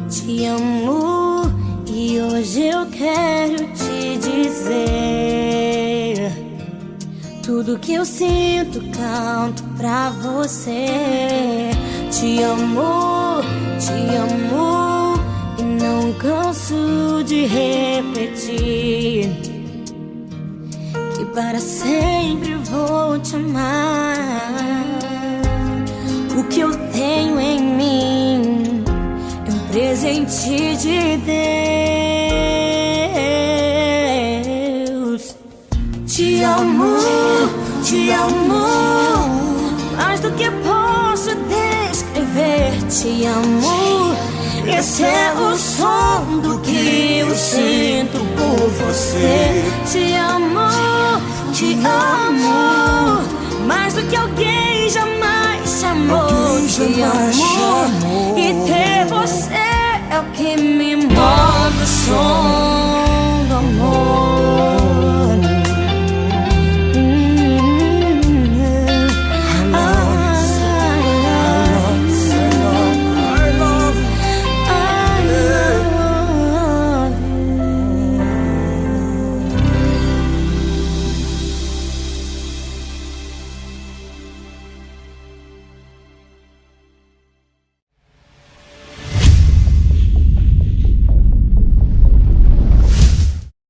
te amo, e hoje eu quero te dizer tudo que eu sinto, canto pra você. Te amo, e não canso de repetir que para sempre vou te amar. O que eu tenho em mim é um presente de Deus. Te amo, mais do que posso descrever. Te amo, esse é o som do que eu sinto por você. Te amo, mais do que alguém